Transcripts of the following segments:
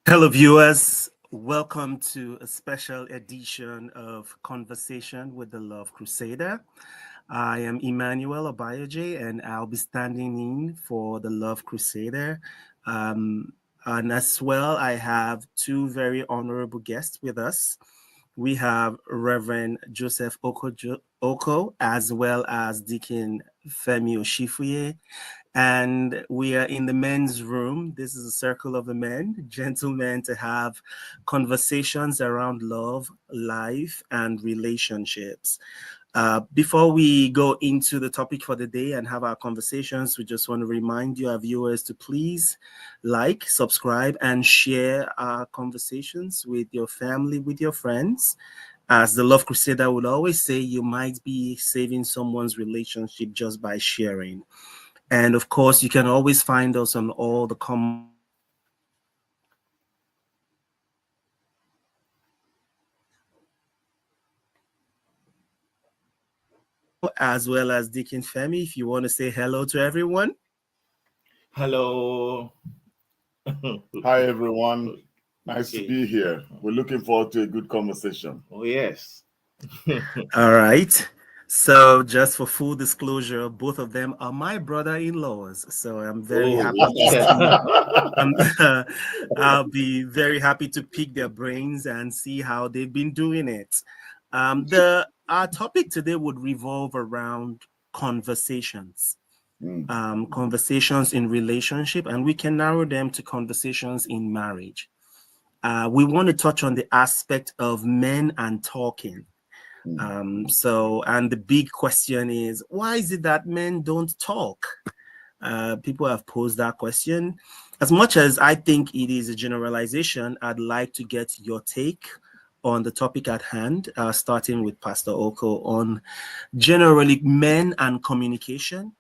Hello, viewers. Welcome to a special edition of Conversation with the Love Crusader. I am Emmanuel Abayoje, and I'll be standing in for the Love Crusader. And as well, I have two very honorable guests with us. We have Reverend Joseph Oko, as well as Deacon Femi Oshifuye. And we are in the men's room. This is a circle of the men, gentlemen, to have conversations around love, life, and relationships. Before we go into the topic for the day and have our conversations, we just want to remind you, our viewers, to please like, subscribe, and share our conversations with your family, with your friends. As the Love Crusader would always say, you might be saving someone's relationship just by sharing. And of course, you can always find us on all the common as well as Deacon Femi. If you want to say hello to everyone. Hello. Hi, everyone. Nice to be here. We're looking forward to a good conversation. Oh, yes. All right. So, just for full disclosure, both of them are my brother-in-laws. So I'm very happy to see. I'll be very happy to pick their brains and see how they've been doing it. Our topic today would revolve around conversations. Conversations in relationship, and we can narrow them to conversations in marriage. We want to touch on the aspect of men and talking. And the big question is, why is it that men don't talk? People have posed that question. As much as I think it is a generalization, I'd like to get your take on the topic at hand, starting with Pastor Oko on generally men and communication,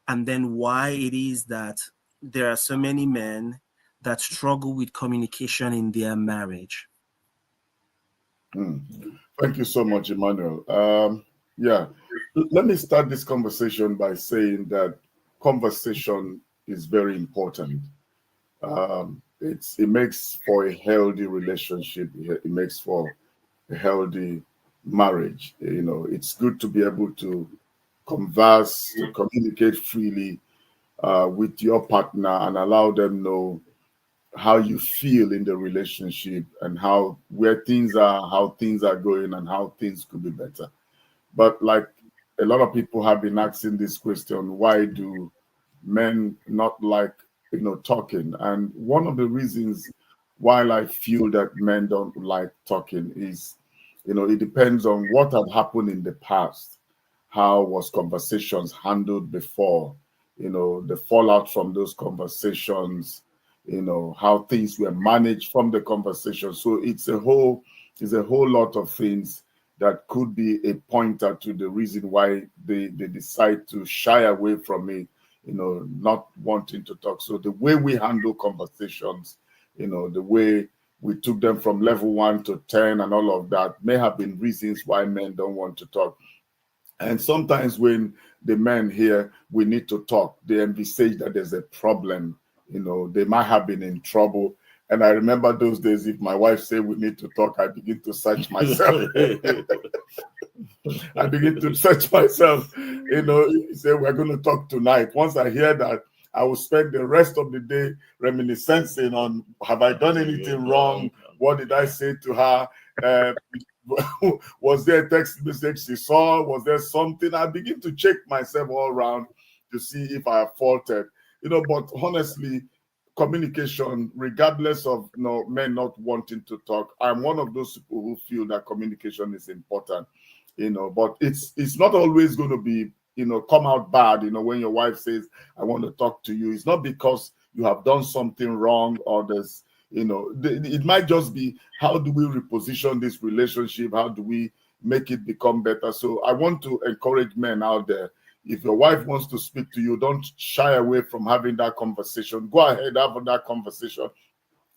and then why it is that there are so many men that struggle with communication in their marriage. Thank you so much, Emmanuel. Let me start this conversation by saying that conversation is very important. It makes for a healthy relationship. It makes for a healthy marriage. You know, it's good to be able to converse, to communicate freely with your partner and allow them know how you feel in the relationship and where things are, how things are going, and how things could be better. But like a lot of people have been asking this question, why do men not like talking? And one of the reasons why I feel that men don't like talking is, it depends on what had happened in the past. How was conversations handled before? The fallout from those conversations, how things were managed from the conversation. So it's a whole lot of things that could be a pointer to the reason why they decide to shy away from it, not wanting to talk. So the way we handle conversations, the way we took them from level 1 to 10 and all of that may have been reasons why men don't want to talk. And sometimes when the men hear we need to talk, they envisage that there's a problem. They might have been in trouble. And I remember those days, if my wife said we need to talk, I begin to search myself. I begin to search myself. Say we're going to talk tonight. Once I hear that, I will spend the rest of the day reminiscing on, have I done anything wrong? What did I say to her? Was there a text message she saw? Was there something? I begin to check myself all around to see if I have faulted. But honestly, communication, regardless of men not wanting to talk, I'm one of those people who feel that communication is important. But it's not always going to be come out bad. When your wife says, I want to talk to you, it's not because you have done something wrong or there's it might just be, how do we reposition this relationship? How do we make it become better? So I want to encourage men out there. If your wife wants to speak to you, don't shy away from having that conversation. Go ahead, have that conversation.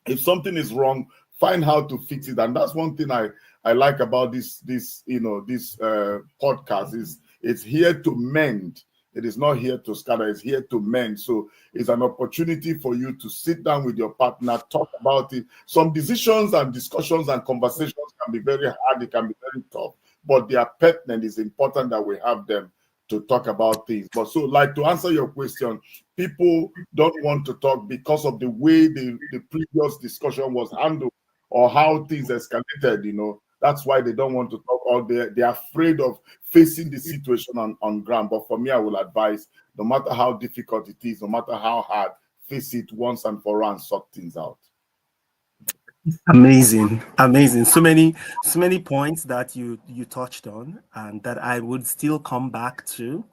If something is wrong, find how to fix it. And that's one thing I like about this podcast is it's here to mend It is not here to scatter, it's here to mend. So it's an opportunity for you to sit down with your partner, talk about it. Some decisions and discussions and conversations can be very hard, it can be very tough, but they are pertinent. It's important that we have them to talk about things. But so, like, to answer your question, people don't want to talk because of the way the previous discussion was handled or how things escalated, you know. That's why they don't want to talk, or they're afraid of facing the situation on ground. But for me, I will advise, no matter how difficult it is, no matter how hard, face it once and for all and sort things out. Amazing. So many points that you touched on, and that I would still come back to.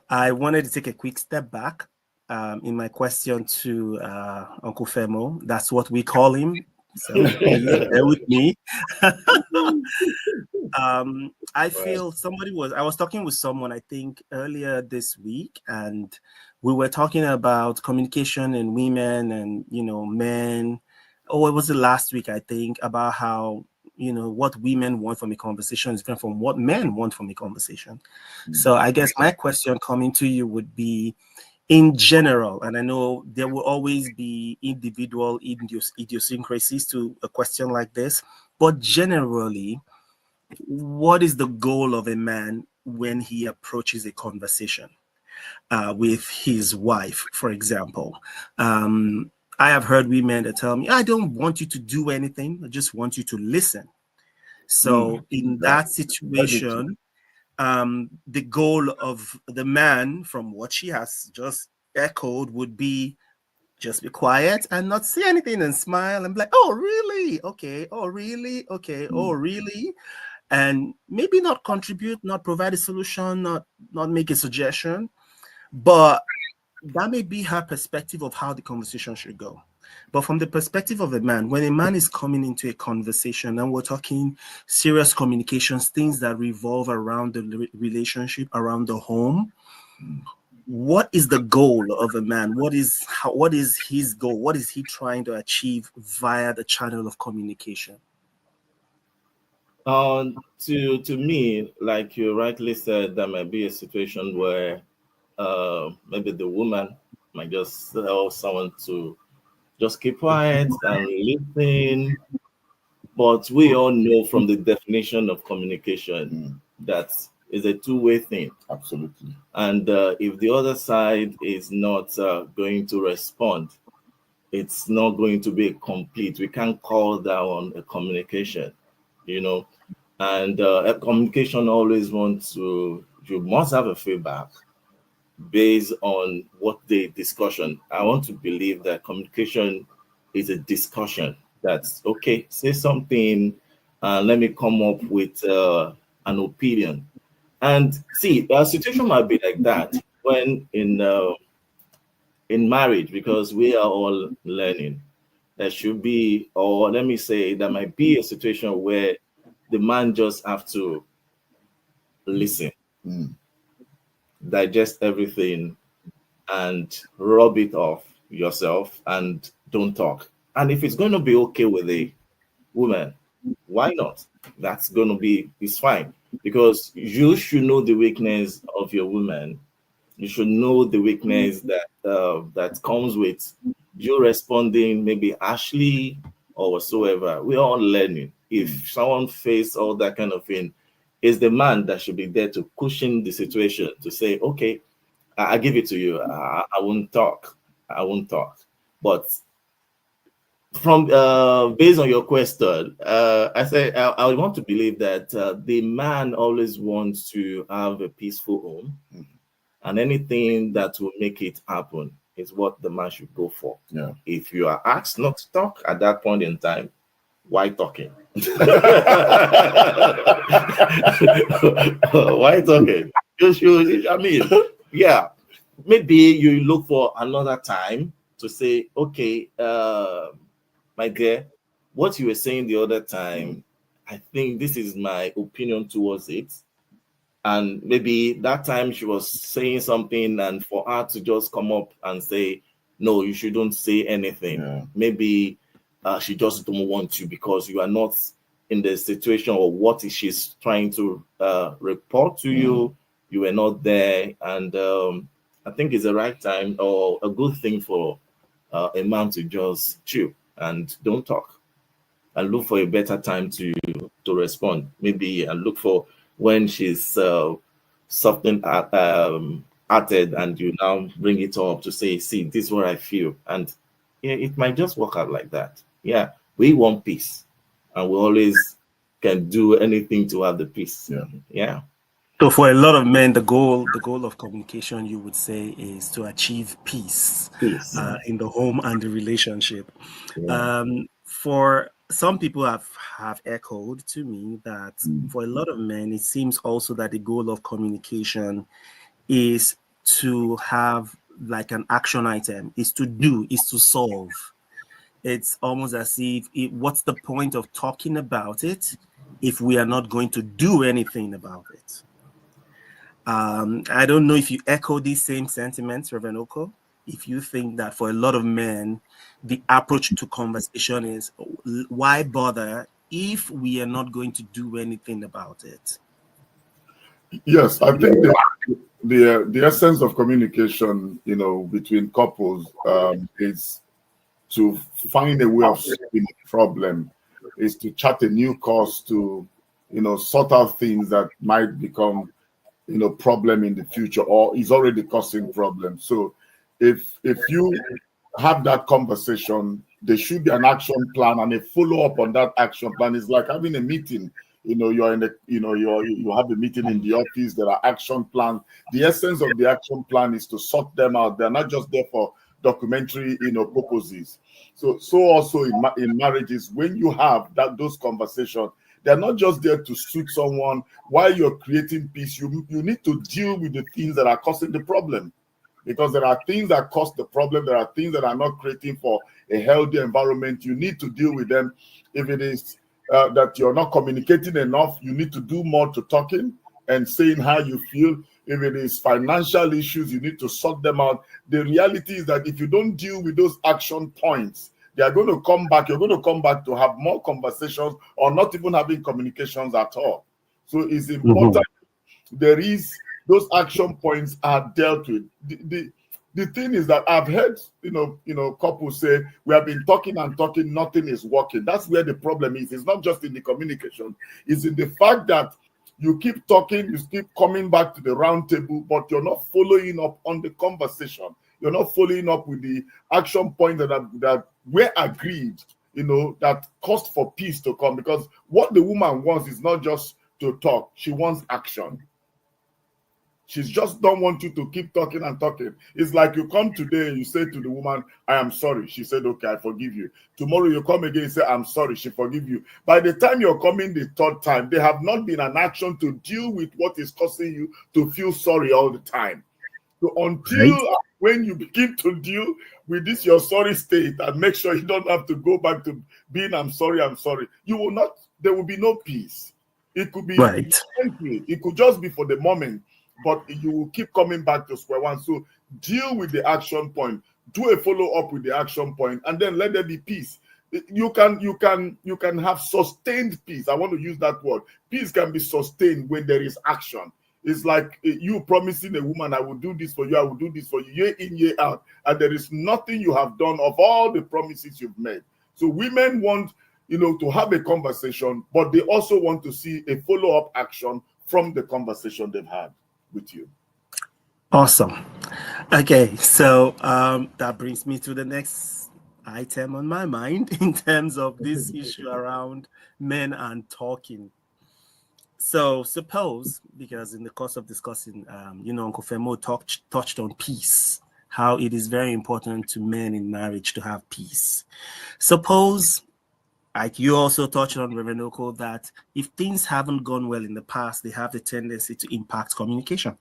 I wanted to take a quick step back in my question to Uncle Femo. That's what we call him. So please bear with me. I feel I was talking with someone, I think earlier this week, and we were talking about communication and women and, you know, men. Oh, it was the last week, I think, about how, you know, what women want from a conversation is different from what men want from a conversation. So I guess my question coming to you would be, in general, and I know there will always be individual idiosyncrasies to a question like this, but generally, what is the goal of a man when he approaches a conversation with his wife, for example? I have heard women that tell me, I don't want you to do anything, I just want you to listen. So in that situation, the goal of the man, from what she has just echoed, would be just be quiet and not say anything and smile and be like, oh, really? Okay. Oh, really? Okay. Oh, really? And maybe not contribute, not provide a solution, not make a suggestion, but that may be her perspective of how the conversation should go. But from the perspective of a man, when a man is coming into a conversation and we're talking serious communications, things that revolve around the relationship, around the home, what is the goal of a man? What is his goal? What is he trying to achieve via the channel of communication? To me, like you rightly said, there might be a situation where maybe the woman might just tell someone to just keep quiet and listen. But we all know from the definition of communication that is a two-way thing. Absolutely. And if the other side is not going to respond, it's not going to be complete. We can't call that one a communication, you know. And a communication always wants to, you must have a feedback based on what the discussion. I want to believe that communication is a discussion. That's okay, say something, let me come up with an opinion. And see, a situation might be like that when in marriage, because we are all learning. There should be, or let me say, there might be a situation where the man just have to listen, digest everything, and rub it off yourself and don't talk. And if it's going to be okay with a woman, why not? That's going to be, it's fine, because you should know the weakness of your woman. You should know the weakness that comes with you responding maybe harshly or whatsoever. We're all learning. If someone face all that kind of thing, it's the man that should be there to cushion the situation, to say, okay, I give it to you. I won't talk. I won't talk. But from based on your question, I say I want to believe that the man always wants to have a peaceful home, and anything that will make it happen is what the man should go for. Yeah. If you are asked not to talk at that point in time, why talking? Why talking? You should, I mean, yeah, maybe you look for another time to say, okay, my dear, what you were saying the other time, I think this is my opinion towards it. And maybe that time she was saying something, and for her to just come up and say, no, you shouldn't say anything. Yeah. Maybe she just don't want you because you are not in the situation, or what she's trying to report to you you were not there, and I think it's the right time or a good thing for a man to just chill and don't talk and look for a better time to respond. Maybe and look for when she's something hearted, and you now bring it up to say, see, this is what I feel. And yeah, it might just work out like that. Yeah, we want peace, and we always can do anything to have the peace. Yeah. So for a lot of men, the goal of communication, you would say, is to achieve peace in the home and the relationship. Yeah. For some people have echoed to me that for a lot of men, it seems also that the goal of communication is to have like an action item, is to do, is to solve. It's almost as if, what's the point of talking about it if we are not going to do anything about it? I don't know if you echo these same sentiments, Reverend Oko. If you think that for a lot of men, the approach to conversation is, why bother if we are not going to do anything about it? Yes, I think the essence of communication, between couples is to find a way of solving a problem, is to chart a new course to, sort out things that might become, problem in the future or is already causing problems. So if you have that conversation, there should be an action plan and a follow-up on that action plan. It's like having a meeting. You're in the, you have a meeting in the office, there are action plans. The essence of the action plan is to sort them out. They're not just there for documentary, purposes. So also in marriages, when you have those conversations, they're not just there to suit someone while you're creating peace. You need to deal with the things that are causing the problem, because there are things that cause the problem. There are things that are not creating for a healthy environment. You need to deal with them. If it is that you're not communicating enough, you need to do more to talking and saying how you feel. If it is financial issues, you need to sort them out. The reality is that if you don't deal with those action points, they are going to come back. You're going to come back to have more conversations or not even having communications at all. So it's important. There is, those action points are dealt with. The thing is that I've heard, couples say, we have been talking and talking, nothing is working. That's where the problem is. It's not just in the communication. It's in the fact that you keep talking, you keep coming back to the round table, but you're not following up on the conversation. You're not following up with the action points that were agreed, that cost for peace to come. Because what the woman wants is not just to talk. She wants action. She just don't want you to keep talking and talking. It's like you come today and you say to the woman, I am sorry. She said, okay, I forgive you. Tomorrow you come again and say, I'm sorry. She forgive you. By the time you're coming the third time, there have not been an action to deal with what is causing you to feel sorry all the time. So until when you begin to deal with this your sorry state and make sure you don't have to go back to being I'm sorry, you will not, there will be no peace. It could be temporary. It could just be for the moment, but you will keep coming back to square one. So deal with the action point, do a follow-up with the action point, and then let there be peace. You can have sustained peace. I want to use that word. Peace can be sustained when there is action. It's like you promising a woman, I will do this for you, I will do this for you, year in, year out, and there is nothing you have done of all the promises you've made. So women want, to have a conversation, but they also want to see a follow-up action from the conversation they've had with you. Awesome. Okay, so that brings me to the next item on my mind in terms of this issue around men and talking. So suppose, because in the course of discussing, Uncle Femo touched on peace, how it is very important to men in marriage to have peace. Suppose, like you also touched on, Reverend Oko, that if things haven't gone well in the past, they have the tendency to impact communication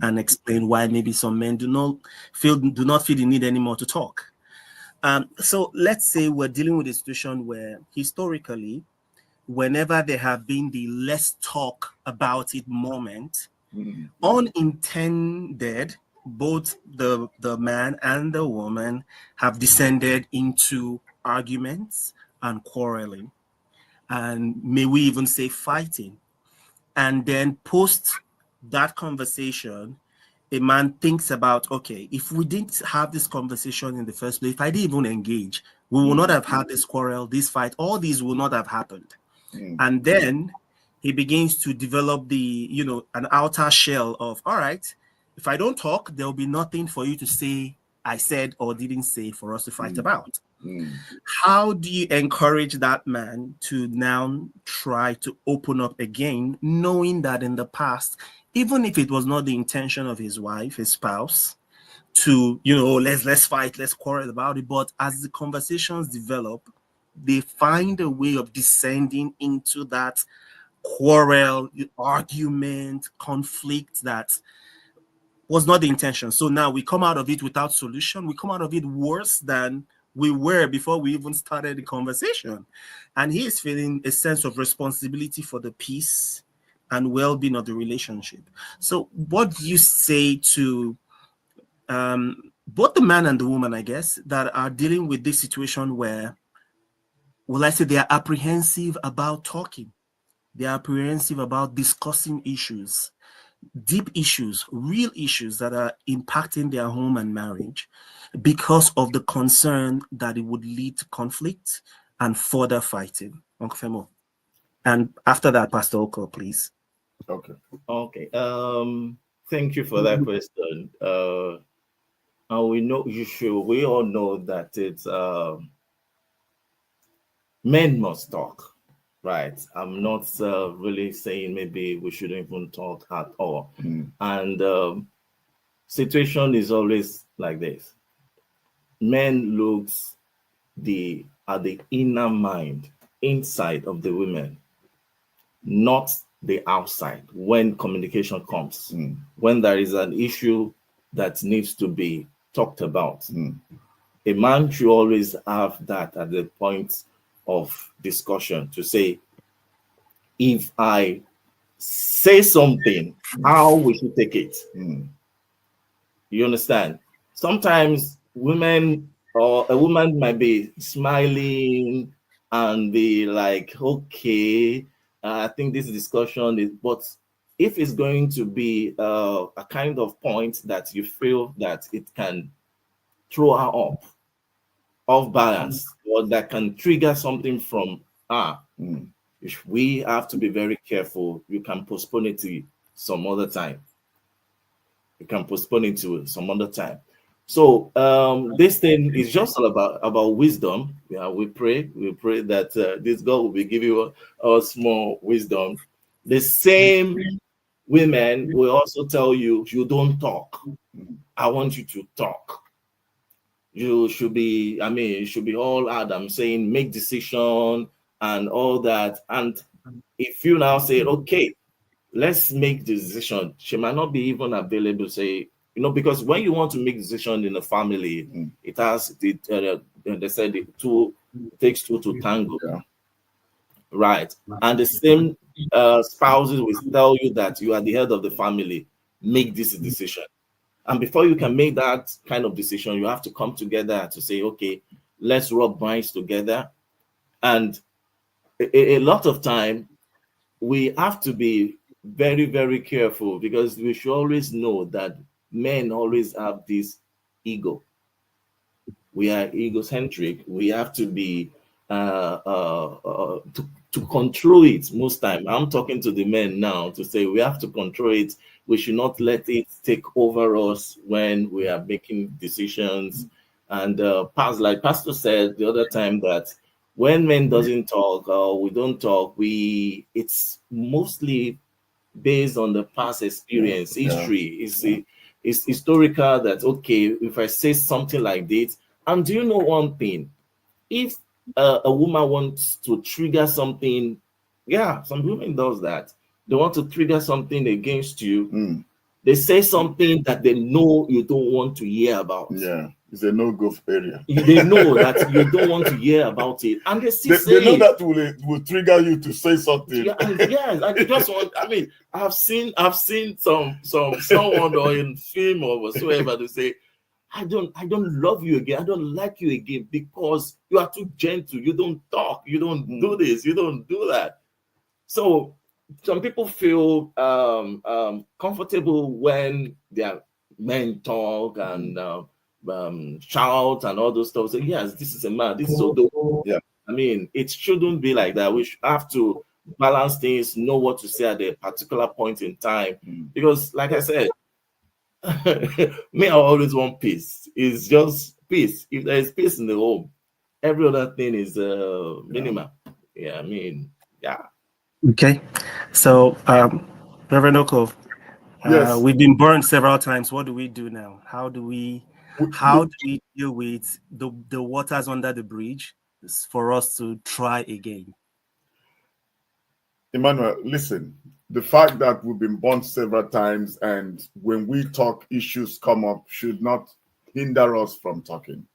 and explain why maybe some men do not feel the need anymore to talk. So let's say we're dealing with a situation where historically, whenever there have been the let's talk about it moment, unintended, both the man and the woman have descended into arguments and quarreling, and may we even say fighting. And then post that conversation, a man thinks about, okay, if we didn't have this conversation in the first place, if I didn't even engage, we would not have had this quarrel, this fight, all these would not have happened. And then he begins to develop an outer shell of, all right, if I don't talk, there'll be nothing for you to say I said or didn't say for us to fight about. How do you encourage that man to now try to open up again, knowing that in the past, even if it was not the intention of his wife, his spouse, to, let's fight, let's quarrel about it, but as the conversations develop, they find a way of descending into that quarrel, argument, conflict that was not the intention. So now we come out of it without solution. We come out of it worse than we were before we even started the conversation. And he is feeling a sense of responsibility for the peace and well-being of the relationship. So what do you say to both the man and the woman, I guess, that are dealing with this situation where, well, I say they are apprehensive about talking. They are apprehensive about discussing issues, deep issues, real issues that are impacting their home and marriage because of the concern that it would lead to conflict and further fighting. Uncle Femo. And after that, Pastor Oko, please. Okay. Thank you for that question. And we all know that it's men must talk, right? I'm not really saying maybe we shouldn't even talk at all. And situation is always like this. Men looks at the inner mind, inside of the women, not the outside. When communication comes, when there is an issue that needs to be talked about, a man should always have that at the point of discussion to say, if I say something, how we should take it. You understand? Sometimes women or a woman might be smiling and be like, okay, I think this discussion is, but if it's going to be a kind of point that you feel that it can throw her off balance, or that can trigger something from her, we have to be very careful. You can postpone it to some other time. So this thing is just all about wisdom. Yeah, we pray that this God will be giving us more wisdom. The same women will also tell you don't talk. I want you to talk. You should be, it should be all Adam saying make decision and all that. And if you now say, okay, let's make the decision, she might not be even available to say, because when you want to make decision in a family, they said it takes two to tango. Right. And the same spouses will tell you that you are the head of the family, make this decision. And before you can make that kind of decision, you have to come together to say, okay, let's rub minds together. And a lot of time, we have to be very, very careful, because we should always know that men always have this ego. We are egocentric. We have to be to control it most time. I'm talking to the men now to say we have to control it. We should not let it take over us when we are making decisions. And like Pastor said the other time, that when men doesn't talk or we don't talk, it's mostly based on the past experience, history. It's historical that, okay, if I say something like this, and do you know one thing? If a woman wants to trigger something, some women does that. They want to trigger something against you. They say something that they know you don't want to hear about. Yeah, it's a no-go area. They know that you don't want to hear about it, and they still say they know that will trigger you to say something. And they just want. I've seen someone or in film or whatsoever to say, I don't love you again. I don't like you again because you are too gentle. You don't talk. You don't do this. You don't do that. So some people feel comfortable when their men talk and shout and all those stuff. So yes, this is a man. This is so dope. Yeah. I mean, it shouldn't be like that. We should have to balance things, know what to say at a particular point in time. Because, like I said, me, I always want peace. It's just peace. If there is peace in the home, every other thing is minimal. Yeah, I mean, yeah. Okay. So, Reverend Oko, Yes. we've been burned several times. What do we do now? How do we deal with the waters under the bridge for us to try again? Emmanuel, listen, the fact that we've been burned several times and when we talk, issues come up should not hinder us from talking.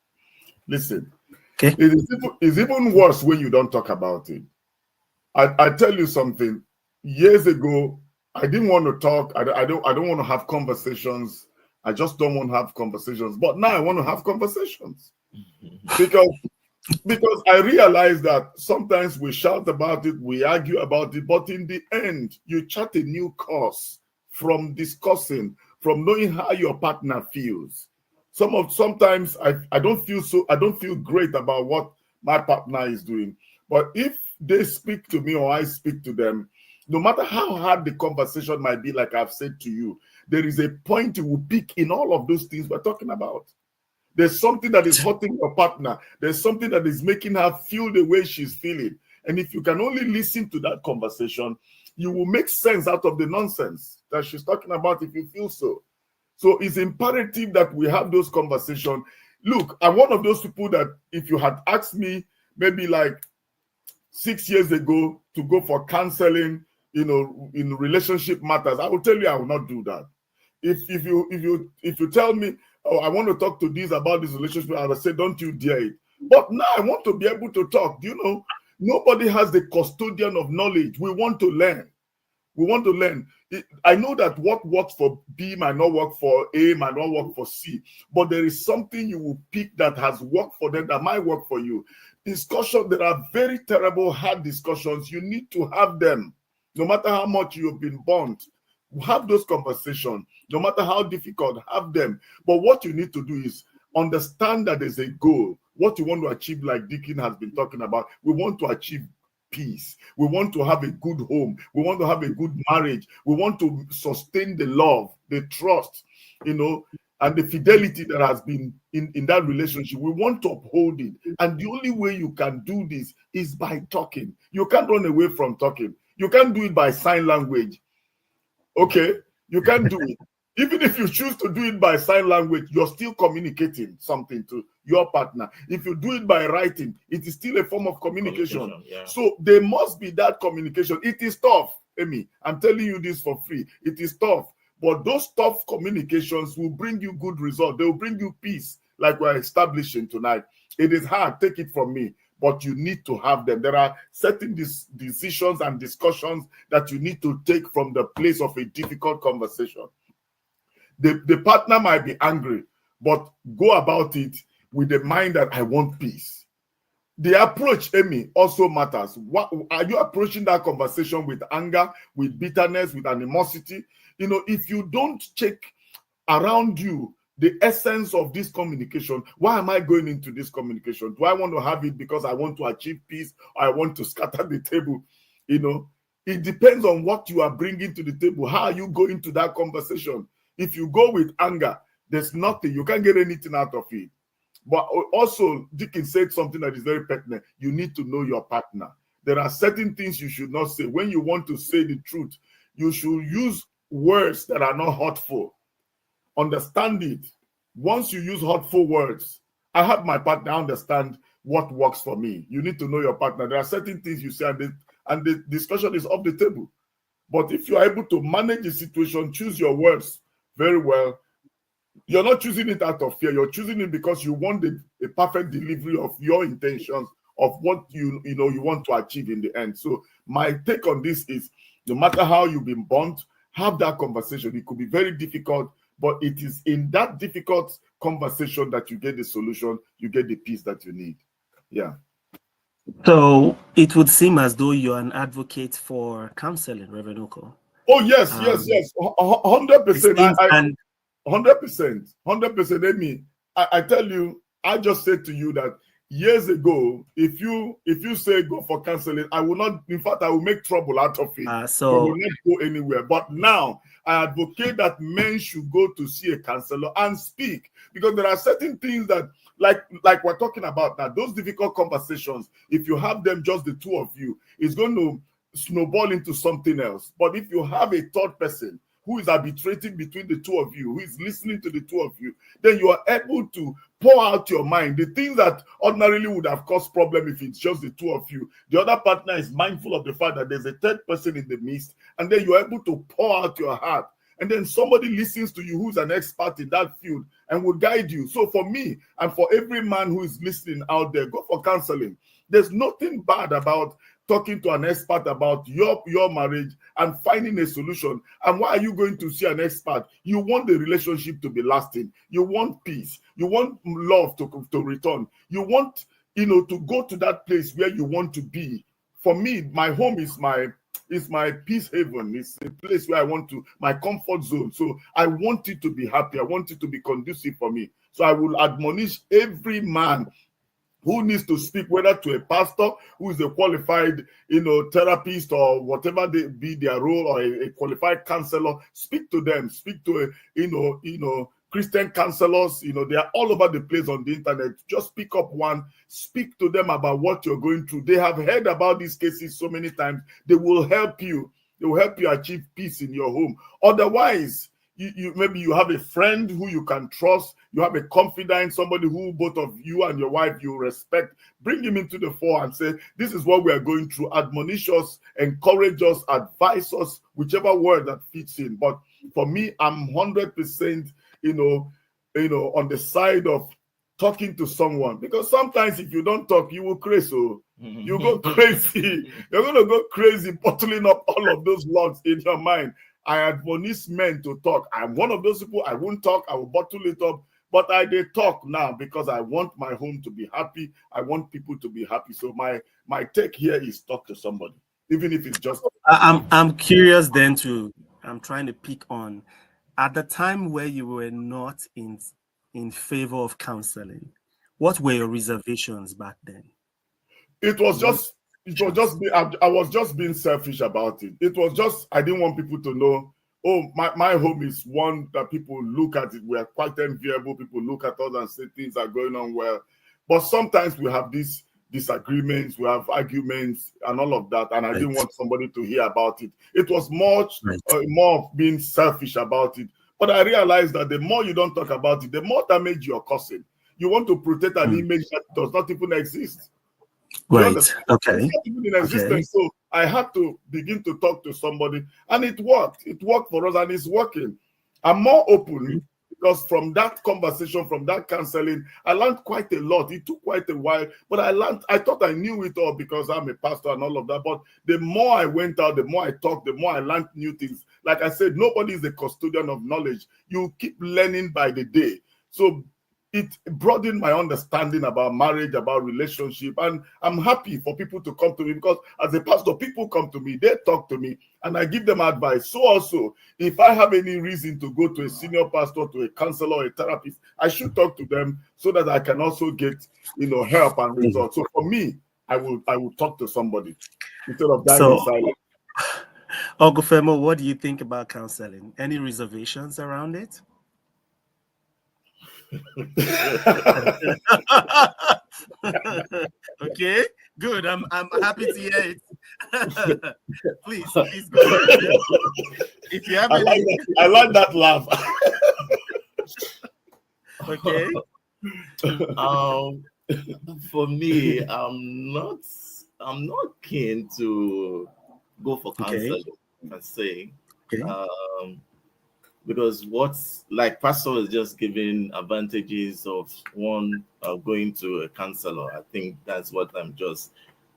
Listen, okay. It's even worse when you don't talk about it. I tell you something. Years ago, I didn't want to talk. I don't want to have conversations. I just don't want to have conversations. But now I want to have conversations because I realize that sometimes we shout about it, we argue about it, but in the end, you chart a new course from discussing, from knowing how your partner feels. Sometimes I don't feel great about what my partner is doing. But if they speak to me or I speak to them, no matter how hard the conversation might be, like I've said to you, there is a point you will pick in all of those things we're talking about. There's something that is hurting your partner. There's something that is making her feel the way she's feeling. And if you can only listen to that conversation, you will make sense out of the nonsense that she's talking about if you feel so. So it's imperative that we have those conversations. Look, I'm one of those people that if you had asked me maybe like 6 years ago to go for counseling, in relationship matters, I will tell you I will not do that. If you tell me, oh, I want to talk to this about this relationship, I will say, don't you dare it. But now I want to be able to talk. Nobody has the custodian of knowledge. We want to learn. I know that what works for B might not work for A, might not work for C, but there is something you will pick that has worked for them that might work for you. Discussion, there are very terrible, hard discussions. You need to have them. No matter how much you've been burnt, have those conversations. No matter how difficult, have them. But what you need to do is understand that there's a goal. What you want to achieve, like Deacon has been talking about, we want to achieve peace. We want to have a good home. We want to have a good marriage. We want to sustain the love, the trust, and the fidelity that has been in that relationship. We want to uphold it. And the only way you can do this is by talking. You can't run away from talking. You can't do it by sign language. Okay? You can't do it. Even if you choose to do it by sign language, you're still communicating something to your partner. If you do it by writing, it is still a form of communication. Yeah. So there must be that communication. It is tough, Amy. I'm telling you this for free. It is tough. But those tough communications will bring you good results. They will bring you peace, like we're establishing tonight. It is hard, take it from me, but you need to have them. There are certain decisions and discussions that you need to take from the place of a difficult conversation. The partner might be angry, but go about it with the mind that I want peace. The approach, Amy, also matters. What are you approaching that conversation with anger, with bitterness, with animosity? If you don't check around you the essence of this communication, why am I going into this communication? Do I want to have it because I want to achieve peace, or I want to scatter the table? It depends on what you are bringing to the table. How are you going to that conversation? If you go with anger, there's nothing. You can't get anything out of it. But also, Deacon said something that is very pertinent. You need to know your partner. There are certain things you should not say. When you want to say the truth, you should use words that are not hurtful. Understand it. Once you use hurtful words, I have my partner understand what works for me. You need to know your partner. There are certain things you say, and the discussion is off the table. But if you are able to manage the situation, choose your words very well, you're not choosing it out of fear. You're choosing it because you want a perfect delivery of your intentions, of what you want to achieve in the end. So my take on this is, no matter how you've been burnt, have that conversation. It could be very difficult, but it is in that difficult conversation that you get the solution, you get the peace that you need. Yeah. So it would seem as though you're an advocate for counseling, Reverend Oko. Oh yes, Um, yes, 100%. it seems, and 100%, 100%. Amy, I tell you, I just said to you that years ago, if you say go for counseling, I will not. In fact, I will make trouble out of it. We will so not go anywhere. But now, I advocate that men should go to see a counselor and speak, because there are certain things that, like we're talking about now, those difficult conversations. If you have them, just the two of you, it's going to snowball into something else. But if you have a third person who is arbitrating between the two of you, who is listening to the two of you, then you are able to pour out your mind. The things that ordinarily would have caused problem if it's just the two of you, the other partner is mindful of the fact that there's a third person in the midst, and then you're able to pour out your heart. And then somebody listens to you who's an expert in that field and will guide you. So for me, and for every man who is listening out there, go for counseling. There's nothing bad about talking to an expert about your marriage and finding a solution. And why are you going to see an expert? You want the relationship to be lasting. You want peace. You want love to return. You want, to go to that place where you want to be. For me, my home is my peace haven. It's a place where I want to, my comfort zone. So I want it to be happy. I want it to be conducive for me. So I will admonish every man who needs to speak, whether to a pastor who is a qualified, therapist, or whatever they be their role, or a qualified counselor. Speak to them. Speak to Christian counselors. They are all over the place on the internet. Just pick up one. Speak to them about what you're going through. They have heard about these cases so many times. They will help you. They will help you achieve peace in your home. Otherwise, maybe you have a friend who you can trust, you have a confidant, somebody who both of you and your wife you respect. Bring him into the fore and say, this is what we are going through. Admonish us, encourage us, advise us, whichever word that fits in. But for me, I'm 100% on the side of talking to someone, because sometimes if you don't talk, you will crazy. So you go crazy. You're going to go crazy, bottling up all of those logs in your mind. I admonish men to talk. I'm one of those people. I won't talk. I will bottle it up. But I did talk now because I want my home to be happy. I want people to be happy. So my take here is talk to somebody, even if it's just. I'm curious then I'm trying to pick on, at the time where you were not in favor of counseling, what were your reservations back then? It was just I was just being selfish about it. It was just, I didn't want people to know, oh, my home is one that people look at it. We are quite enviable. People look at us and say things are going on well. But sometimes we have these disagreements, we have arguments and all of that. And I didn't want somebody to hear about it. It was more of being selfish about it. But I realized that the more you don't talk about it, the more damage you're causing. You want to protect an image that does not even exist. Right. Okay. It's not even in existence. So I had to begin to talk to somebody, and it worked. It worked for us, and it's working. I'm more open because from that conversation, from that counseling, I learned quite a lot. It took quite a while, but I thought I knew it all because I'm a pastor and all of that. But the more I went out, the more I talked, the more I learned new things. Like I said, nobody is a custodian of knowledge. You keep learning by the day. So it broadened my understanding about marriage, about relationship, and I'm happy for people to come to me, because as a pastor, people come to me, they talk to me, and I give them advice. So also, if I have any reason to go to a senior pastor, to a counselor, a therapist, I should talk to them so that I can also get help and results. So for me, I will talk to somebody instead of dying in silence. Ogufemo, what do you think about counseling? Any reservations around it? Okay, good. I'm happy to hear it. please go ahead. If you have I like that laugh. Okay. For me, I'm not keen to go for counseling, per se. Okay. Because what's like pastor is just giving advantages of one going to a counselor. I think that's what I'm just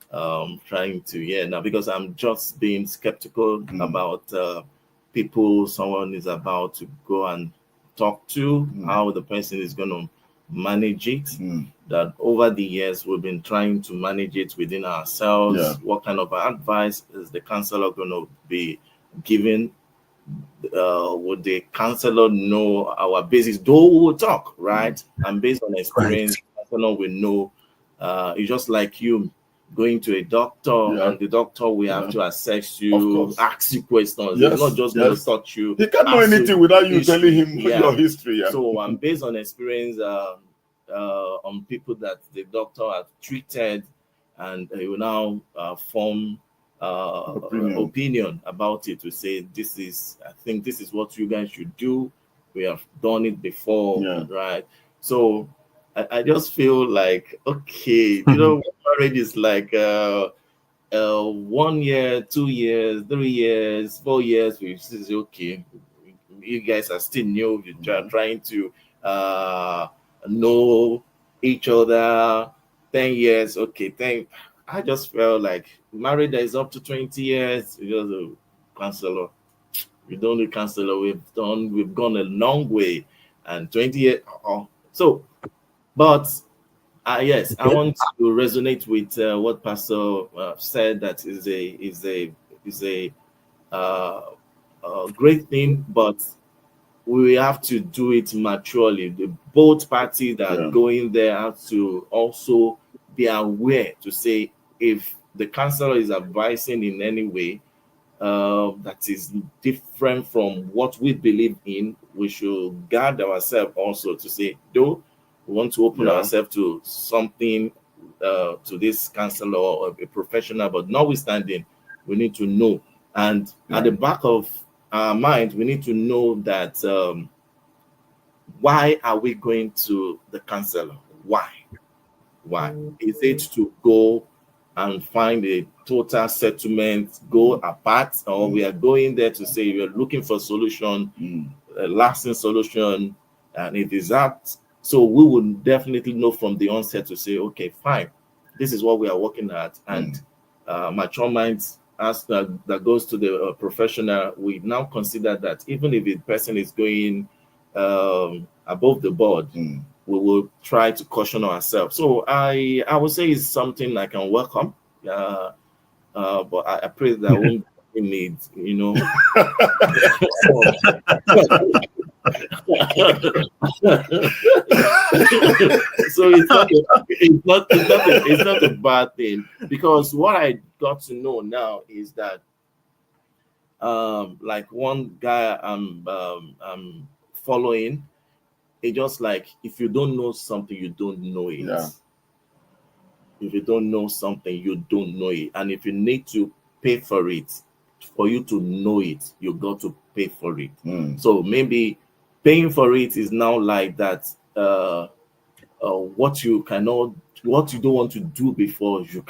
trying to hear now, because I'm just being skeptical about people someone is about to go and talk to, how the person is going to manage it. That over the years we've been trying to manage it within ourselves. Yeah. What kind of advice is the counselor going to be giving? Would the counselor know our basis? Though we will talk, right? And based on experience, counselor will know. It's just like you going to a doctor, and the doctor will have to assess you, ask you questions. He's not just going to touch you. He can't know anything without you telling him your history. So based on experience, on people that the doctor has treated, and he will now form opinion about it, to say I think this is what you guys should do. We have done it before, right? So I just feel like, okay, marriage is like 1 year, 2 years, 3 years, 4 years, which is okay. You guys are still new. You're trying to know each other. 10 years, okay. I just felt like marriage that is up to 20 years, you're a counselor. We don't need counselor. We've gone a long way, and 20 years. So, but yes, I want to resonate with what Pastor said. That is a great thing, but we have to do it maturely. Both parties that are going there have to also be aware to say, if the counselor is advising in any way that is different from what we believe in, we should guard ourselves also to say, though we want to open ourselves to something, to this counselor or a professional, but notwithstanding, we need to know. And at the back of our mind, we need to know that why are we going to the counselor? Why? Is it to go and find a total settlement, go apart, or we are going there to say we are looking for a solution, a lasting solution? And it is that, so we will definitely know from the onset to say, okay, fine, this is what we are working at. And mature minds, as that goes to the professional, we now consider that even if the person is going above the board, we will try to caution ourselves. So I would say it's something I can welcome, but I pray that I won't need, So it's not a bad thing, because what I got to know now is that like one guy I'm following, it's just like, if you don't know something, you don't know it. If you don't know something, you don't know it. And if you need to pay for it, for you to know it, you got to pay for it. So maybe paying for it is now like that, what you don't want to do before, you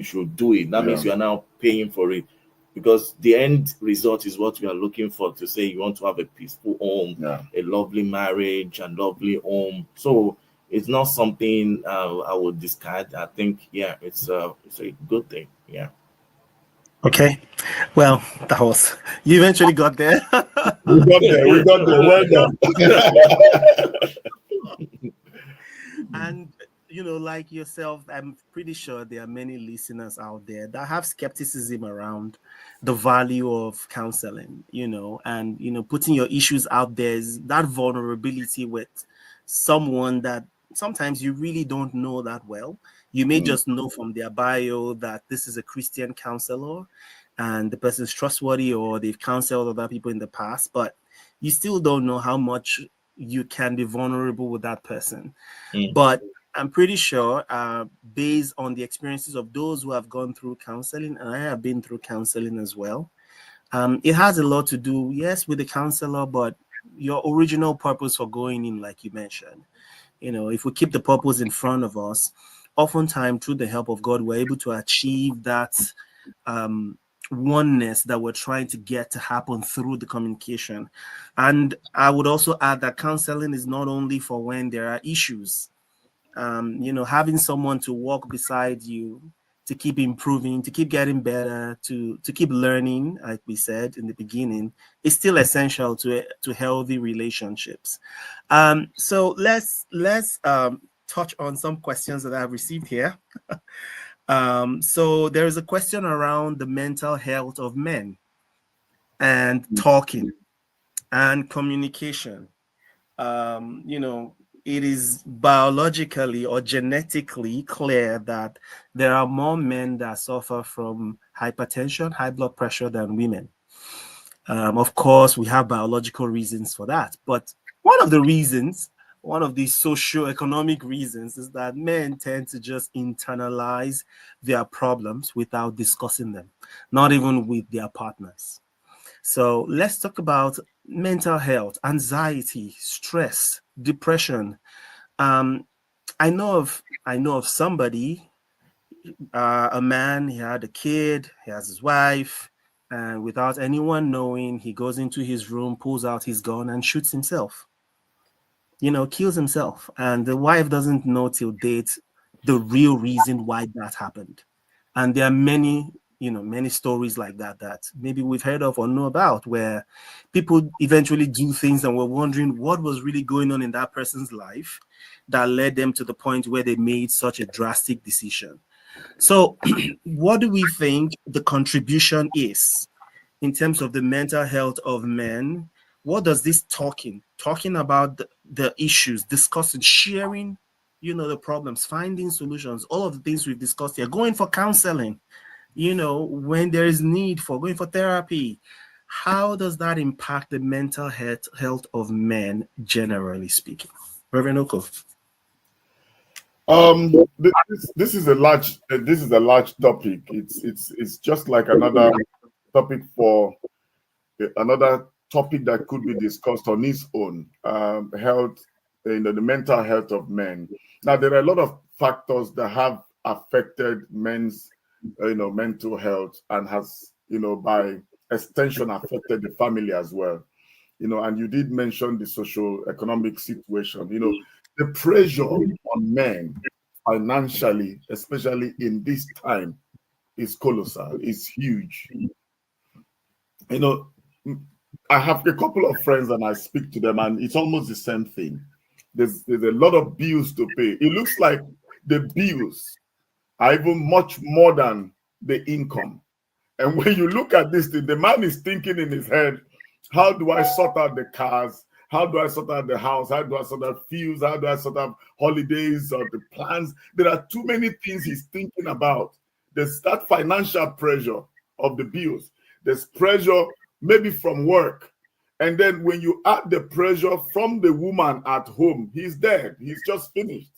should do it. That means you are now paying for it, because the end result is what we are looking for, to say you want to have a peaceful home, a lovely marriage, and lovely home. So it's not something I would discard. I think, it's a good thing. Okay. Well, you eventually got there. We got there. Well done. And like yourself, I'm pretty sure there are many listeners out there that have skepticism around the value of counseling, and putting your issues out there, is that vulnerability with someone that sometimes you really don't know that well. You may just know from their bio that this is a Christian counselor and the person's trustworthy, or they've counseled other people in the past, but you still don't know how much you can be vulnerable with that person. But I'm pretty sure, based on the experiences of those who have gone through counseling, and I have been through counseling as well, it has a lot to do, yes, with the counselor, but your original purpose for going in, like you mentioned. If we keep the purpose in front of us, oftentimes through the help of God, we're able to achieve that oneness that we're trying to get to happen through the communication. And I would also add that counseling is not only for when there are issues. Having someone to walk beside you, to keep improving, to keep getting better, to keep learning, like we said in the beginning, is still essential to healthy relationships. So let's touch on some questions that I've received here. So there is a question around the mental health of men and talking and communication. It is biologically or genetically clear that there are more men that suffer from hypertension, high blood pressure than women. Of course, we have biological reasons for that. But one of the socio-economic reasons is that men tend to just internalize their problems without discussing them, not even with their partners. So let's talk about mental health, anxiety, stress, depression. I know of somebody, a man. He had a kid. He has his wife, and without anyone knowing, he goes into his room, pulls out his gun, and shoots himself. Kills himself, and the wife doesn't know till date the real reason why that happened. And there are many stories like that maybe we've heard of or know about, where people eventually do things and we're wondering what was really going on in that person's life that led them to the point where they made such a drastic decision. So what do we think the contribution is in terms of the mental health of men? What does this talking about the issues, discussing, sharing, the problems, finding solutions, all of the things we've discussed here, going for counseling, when there is need for going for therapy, how does that impact the mental health of men, generally speaking? Reverend Oko. This is a large topic. It's just like another topic for another topic that could be discussed on its own. Health, the mental health of men. Now, there are a lot of factors that have affected men's mental health, and has by extension affected the family as well. And you did mention the social economic situation. The pressure on men financially, especially in this time, is colossal, is huge. I have a couple of friends and I speak to them, and it's almost the same thing. There's a lot of bills to pay. It looks like the bills are even much more than the income. And when you look at this thing, the man is thinking in his head, how do I sort out the cars? How do I sort out the house? How do I sort out fuels? How do I sort out holidays or the plans? There are too many things he's thinking about. There's that financial pressure of the bills. There's pressure maybe from work. And then when you add the pressure from the woman at home, he's dead. He's just finished.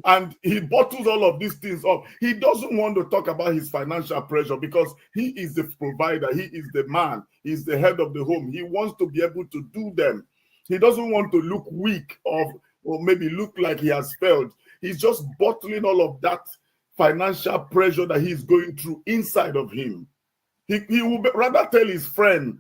And he bottles all of these things up. He doesn't want to talk about his financial pressure because he is the provider. He is the man. He's the head of the home. He wants to be able to do them. He doesn't want to look weak or maybe look like he has failed. He's just bottling all of that financial pressure that he's going through inside of him. He will rather tell his friend,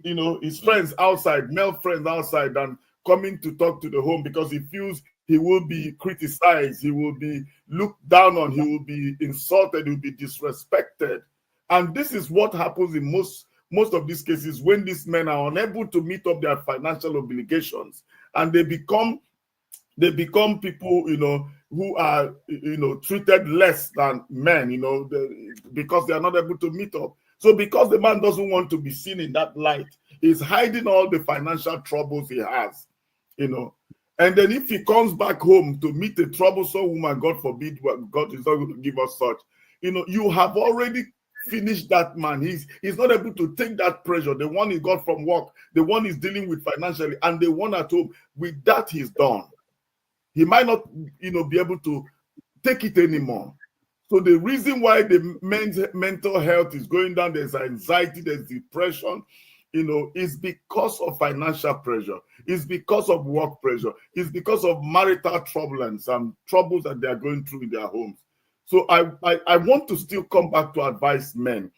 his friends outside, male friends outside, than coming to talk to the home, because he feels he will be criticized, he will be looked down on, he will be insulted, he will be disrespected. And this is what happens in most of these cases when these men are unable to meet up their financial obligations, and they become people, who are, treated less than men, because they are not able to meet up. So because the man doesn't want to be seen in that light, he's hiding all the financial troubles he has, And then if he comes back home to meet a troublesome woman, God forbid, God is not going to give us such, you have already finished that man. He's not able to take that pressure, the one he got from work, the one he's dealing with financially, and the one at home. With that, he's done. He might not, be able to take it anymore. So the reason why the men's mental health is going down, there's anxiety, there's depression, is because of financial pressure. It's because of work pressure. It's because of marital troubles and troubles that they are going through in their homes. So I want to still come back to advise men,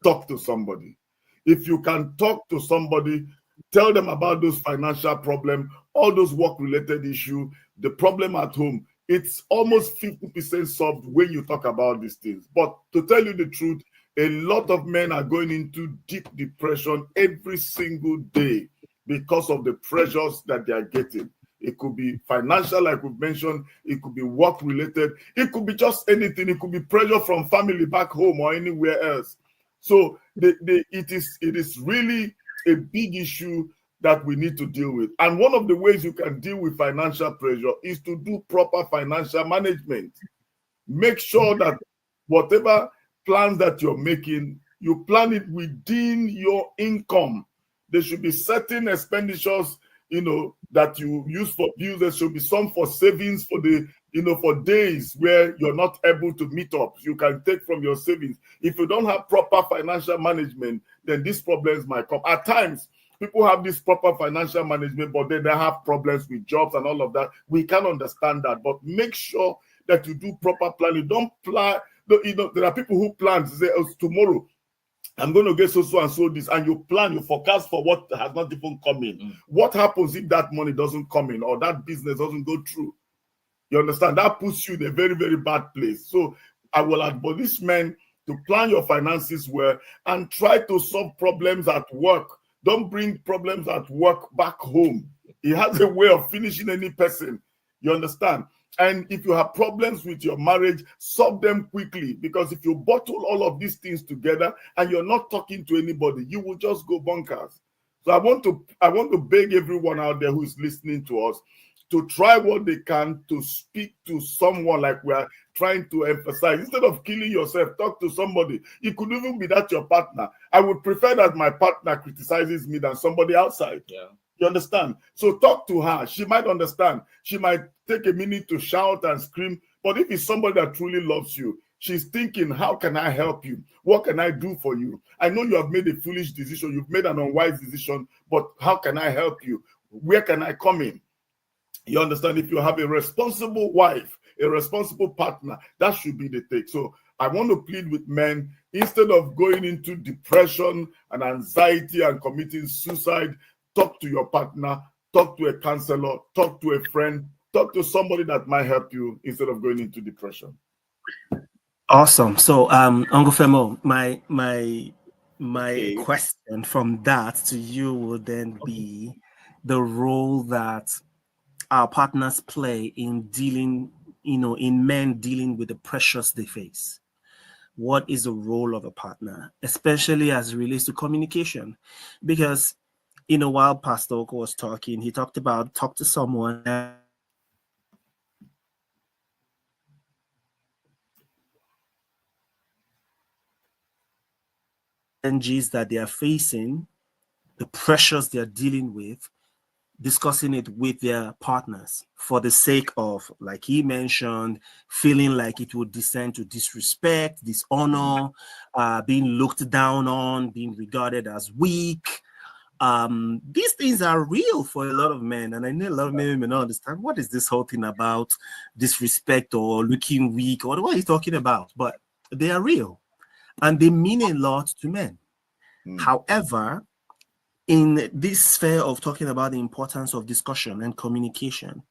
talk to somebody. If you can talk to somebody, tell them about those financial problems, all those work-related issues, the problem at home. it's almost 50% solved when you talk about these things. But to tell you the truth, a lot of men are going into deep depression every single day because of the pressures that they are getting. It could be financial, like we've mentioned. It could be work related. It could be just anything. It could be pressure from family back home or anywhere else. So it is really a big issue that we need to deal with. And one of the ways you can deal with financial pressure is to do proper financial management. Make sure that whatever plans that you're making, you plan it within your income. There should be certain expenditures, that you use for bills. There should be some for savings for the, for days where you're not able to meet up. You can take from your savings. If you don't have proper financial management, then these problems might come. At times, people have this proper financial management, but then they have problems with jobs and all of that. We can understand that, but make sure that you do proper planning. Don't plan. There are people who plan to say, oh, tomorrow I'm going to get so and so this, and you plan, you forecast for what has not even come in. What happens if that money doesn't come in or that business doesn't go through? You understand? That puts you in a very, very bad place. So I will advise men to plan your finances well and try to solve problems at work. Don't bring problems at work back home. It has a way of finishing any person. You understand? And if you have problems with your marriage, solve them quickly. Because if you bottle all of these things together and you're not talking to anybody, you will just go bonkers. So I want to beg everyone out there who is listening to us to try what they can to speak to someone, like we are trying to emphasize. Instead of killing yourself, talk to somebody. It could even be that your partner. I would prefer that my partner criticizes me than somebody outside. Yeah. You understand? So talk to her. She might understand. She might take a minute to shout and scream. But if it's somebody that truly loves you, she's thinking, how can I help you? What can I do for you? I know you have made a foolish decision. You've made an unwise decision, but how can I help you? Where can I come in? You understand? If you have a responsible wife, a responsible partner, that should be the take. So I want to plead with men, instead of going into depression and anxiety and committing suicide, talk to your partner, talk to a counselor, talk to a friend, talk to somebody that might help you instead of going into depression. Awesome. So, Uncle Femo, my question from that to you would then be the role that our partners play in dealing, in men dealing with the pressures they face. What is the role of a partner, especially as it relates to communication? Because, while Pastor Oko was talking, he talked about talk to someone challenges that they are facing, the pressures they are dealing with, discussing it with their partners for the sake of, like he mentioned, feeling like it would descend to disrespect, dishonor, being looked down on, being regarded as weak. These things are real for a lot of men, and I know a lot of men may not understand what is this whole thing about disrespect or looking weak, or what are you talking about? But they are real, and they mean a lot to men. However, in this sphere of talking about the importance of discussion and communication,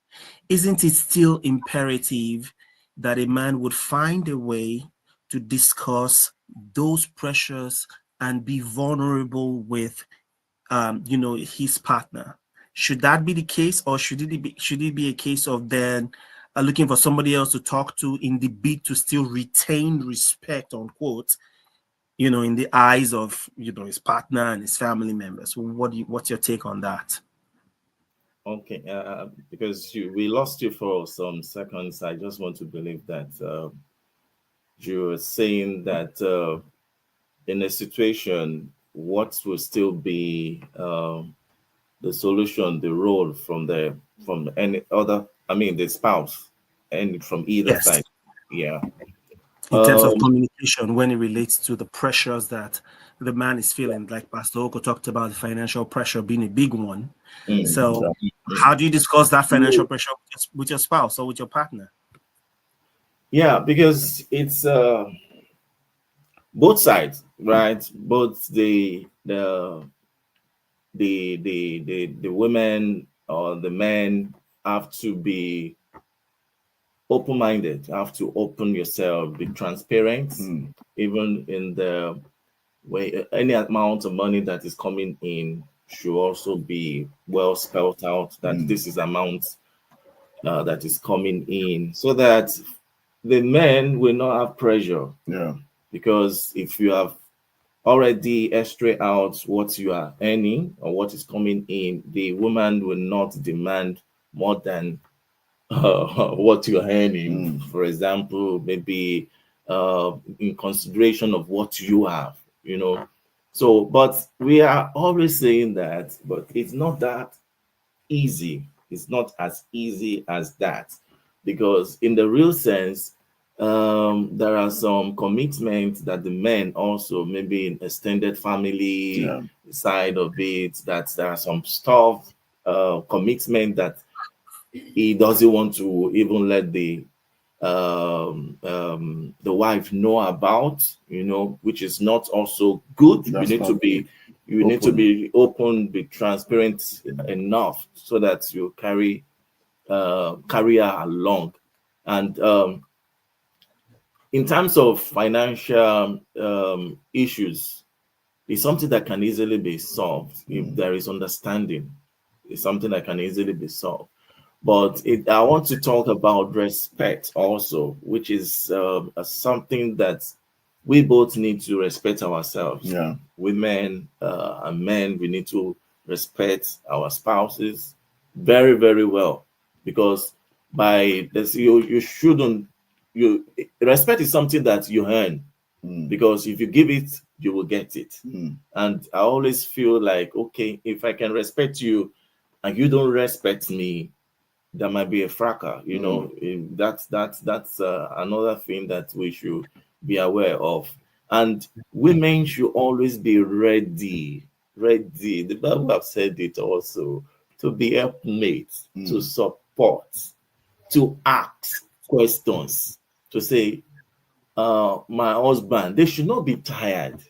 isn't it still imperative that a man would find a way to discuss those pressures and be vulnerable with, his partner? Should that be the case, or should it be a case of then looking for somebody else to talk to in the bid to still retain respect, unquote, in the eyes of, his partner and his family members? What's your take on that? Okay, because we lost you for some seconds. I just want to believe that you were saying that in a situation, what will still be the solution, the role from any other, the spouse, and from either side. Yeah. In terms of communication, when it relates to the pressures that the man is feeling, like Pastor Oko talked about, the financial pressure being a big one. So how do you discuss that financial pressure with your spouse or with your partner? Yeah, because it's both sides, right? Both the women or the men have to be open-minded. You have to open yourself, be transparent, even in the way any amount of money that is coming in should also be well spelled out that this is amount that is coming in, so that the men will not have pressure. Yeah. Because if you have already extra out what you are earning or what is coming in, the woman will not demand more than what you're earning. For example, maybe in consideration of what you have, you know. So, but we are always saying that, but it's not that easy. It's not as easy as that, because in the real sense, there are some commitments that the men also, maybe in extended family side of it, that there are some stuff, commitment that he doesn't want to even let the wife know about, you know, which is not also good. That's You need to be need to be open, be transparent enough so that you carry her along. And in terms of financial issues, it's something that can easily be solved if there is understanding. It's something that can easily be solved. But I want to talk about respect also, which is something that we both need to respect ourselves. Yeah. Women and men, we need to respect our spouses very, very well, because by this, you shouldn't. Respect is something that you earn, because if you give it, you will get it. And I always feel like, okay, if I can respect you and you don't respect me, there might be a fracas, you know. That's another thing that we should be aware of. And women should always be ready. The Bible have said it also, to be helpmates, to support, to ask questions, to say, my husband, they should not be tired.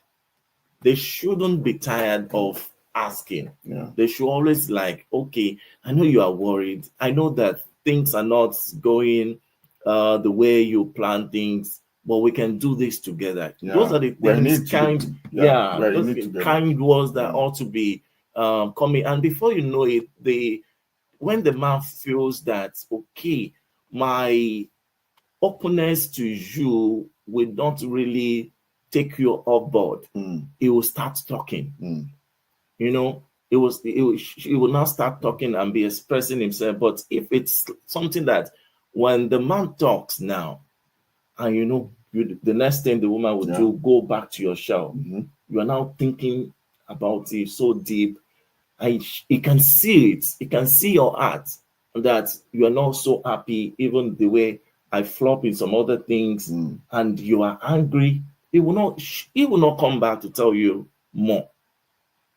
They shouldn't be tired of asking. They should always like, okay, I know you are worried. I know that things are not going the way you plan things, but we can do this together. Those are the things, kind words that ought to be coming. And before you know it, when the man feels that, okay, my openness to you will not really take you off board, he will start talking. You know, he will now start talking and be expressing himself. But if it's something that when the man talks now, and you know, the next thing the woman will do, go back to your shell. You are now thinking about it so deep, and he can see it. He can see your heart, that you are not so happy, even the way I flop in some other things, and you are angry. He will not come back to tell you more.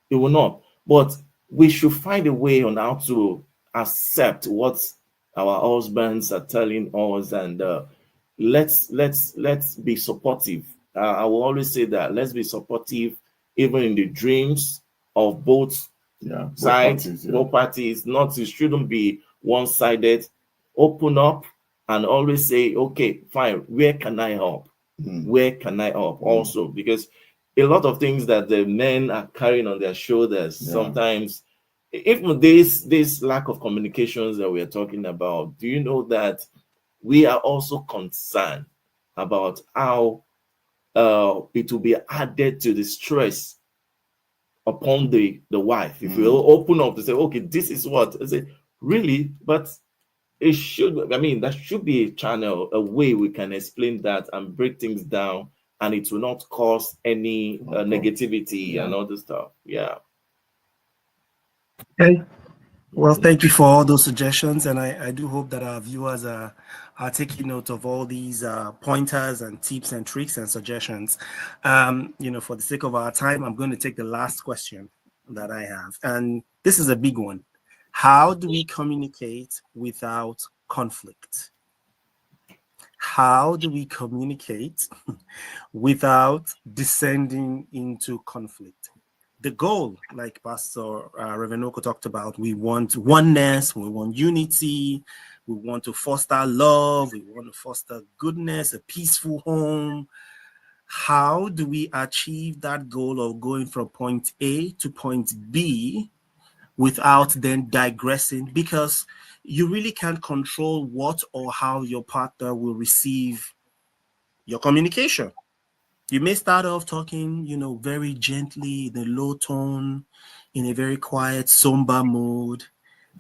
He will not. But we should find a way on how to accept what our husbands are telling us, and let's be supportive. I will always say that let's be supportive, even in the dreams of both sides, both parties. Not, it shouldn't be one-sided. Open up and always say, okay, fine, where can I help? Where can I help? Also, because a lot of things that the men are carrying on their shoulders, sometimes, even this lack of communications that we are talking about, do you know that we are also concerned about how it will be added to the stress upon the wife? If we open up to say, okay, this is what I say, really, but it should, I mean, that should be a channel, a way we can explain that and break things down, and it will not cause any negativity and other stuff. Okay. Well, thank you for all those suggestions, and I do hope that our viewers are taking note of all these pointers and tips and tricks and suggestions. You know, for the sake of our time, I'm going to take the last question that I have, and this is a big one. How do we communicate without conflict? How do we communicate without descending into conflict? The goal, like Pastor Reverend Oko talked about, we want oneness, we want unity, We want to foster love. We want to foster goodness, a peaceful home. How do we achieve that goal of going from point A to point B without then digressing? Because you really can't control what or how your partner will receive your communication. You may start off talking, very gently, in a low tone, in a very quiet, somber mood.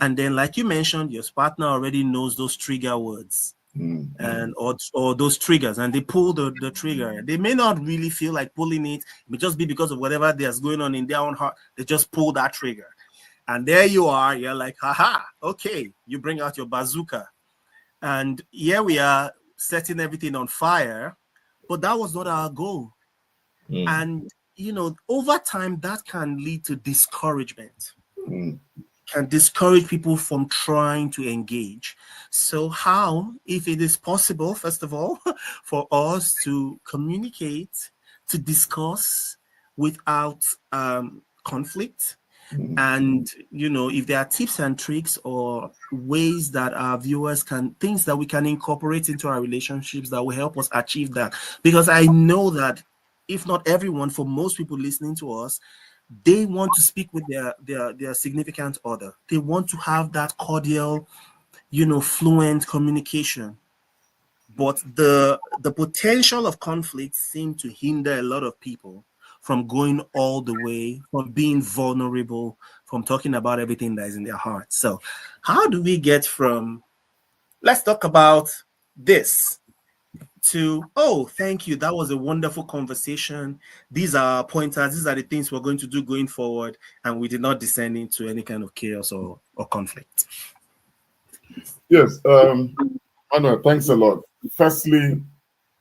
And then, like you mentioned, your partner already knows those trigger words and or those triggers, and they pull the trigger. They may not really feel like pulling it. It may just be because of whatever there's going on in their own heart. They just pull that trigger. And there you are. You're like, haha, okay. You bring out your bazooka. And here we are setting everything on fire. But that was not our goal. And, over time, that can lead to discouragement. Can discourage people from trying to engage. So how, if it is possible, first of all, for us to communicate, to discuss without conflict, and if there are tips and tricks or ways that our viewers things that we can incorporate into our relationships that will help us achieve that. Because I know that if not everyone, for most people listening to us, they want to speak with their significant other. They want to have that cordial, fluent communication. But the potential of conflict seems to hinder a lot of people from going all the way, from being vulnerable, from talking about everything that is in their heart. So how do we get from, let's talk about this, to, oh, thank you, that was a wonderful conversation. These are pointers, these are the things we're going to do going forward, and we did not descend into any kind of chaos or conflict. Yes, Manuel, thanks a lot. Firstly,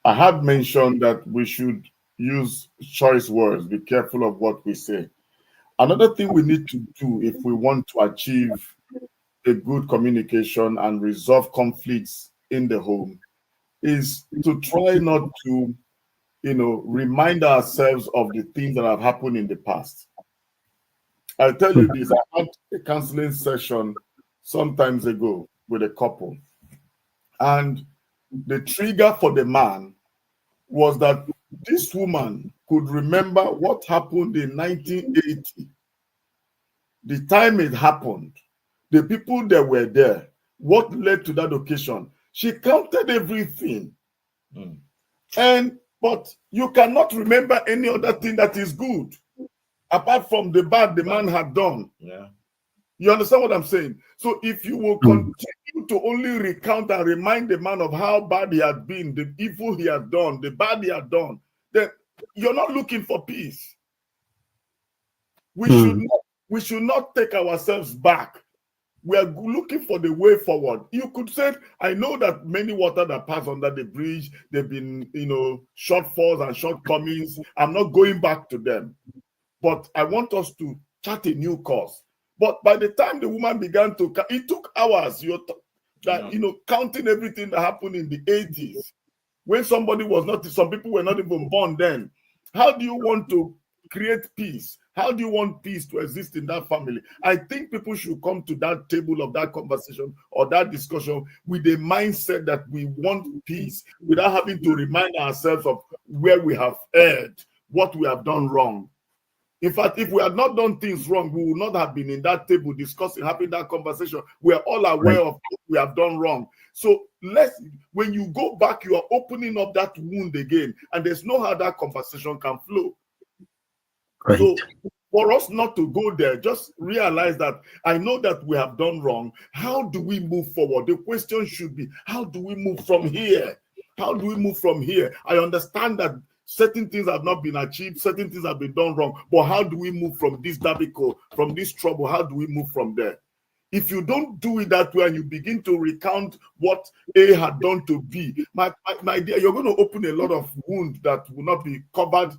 I had mentioned that we should use choice words, be careful of what we say. Another thing we need to do if we want to achieve a good communication and resolve conflicts in the home is to try not to, remind ourselves of the things that have happened in the past. I'll tell you this, I had a counseling session some times ago with a couple, and the trigger for the man was that this woman could remember what happened in 1980, the time it happened, the people that were there, what led to that occasion. She counted everything. But you cannot remember any other thing that is good apart from the bad the man had done. Yeah. You understand what I'm saying? So if you will continue to only recount and remind the man of how bad he had been, the evil he had done, the bad he had done, then you're not looking for peace. We should not take ourselves back. We are looking for the way forward. You could say, I know that many water that pass under the bridge, they've been, shortfalls and shortcomings. I'm not going back to them. But I want us to chart a new course. But by the time the woman began to, it took hours, counting everything that happened in the 80s, when somebody was not, some people were not even born then. How do you want to create peace? How do you want peace to exist in that family? I think people should come to that table of that conversation or that discussion with a mindset that we want peace without having to remind ourselves of where we have erred, what we have done wrong. In fact, if we had not done things wrong, we would not have been in that table discussing, having that conversation. We are all aware of what we have done wrong. So when you go back, you are opening up that wound again, and there's no how that conversation can flow. Right. So for us not to go there, just realize that I know that we have done wrong. How do we move forward? The question should be, how do we move from here? How do we move from here? I understand that certain things have not been achieved, certain things have been done wrong, but how do we move from this debacle, from this trouble? How do we move from there? If you don't do it that way and you begin to recount what A had done to B, my dear, you're going to open a lot of wound that will not be covered,